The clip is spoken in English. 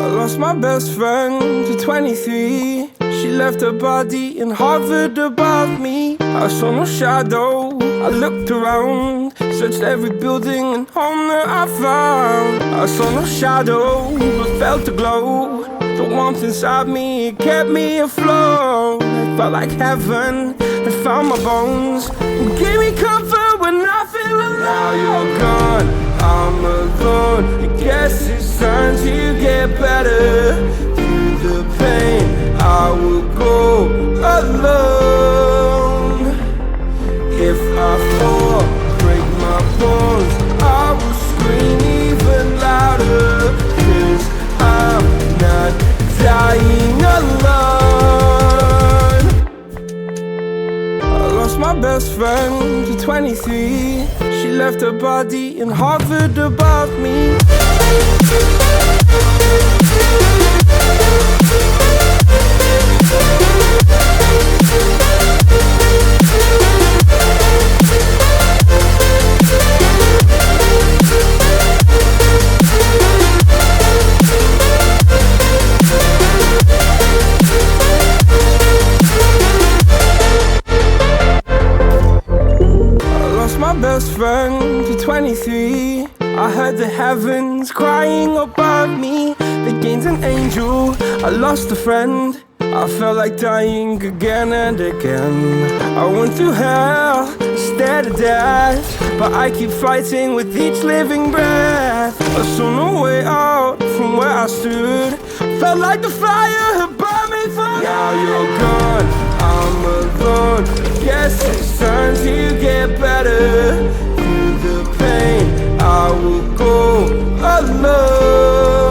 lost my best friend to 23. She left her body and hovered above me. I saw no shadow, I looked around, searched every building and home that I found. I saw no shadow, but felt the glow. The warmth inside me, it kept me afloat. It felt like heaven, it found my bones, and gave me comfort when I feel alone. Now you're gone, I'm alone. I guess it's time to get better. Through the pain, I will go alone. If I fall, break my bones, I will scream even louder. 'Cause I'm not dying alone. I lost my best friend to 23. She left her body and hovered above me. My best friend to 23. I heard the heavens crying above me. They gained an angel, I lost a friend. I felt like dying again and again. I went through hell, stared at death, but I keep fighting with each living breath. I saw no way out from where I stood. Felt like the fire had burned me for good. Now you're gone, I'm alone. Guess it's time to get better. Through the pain, I will go alone.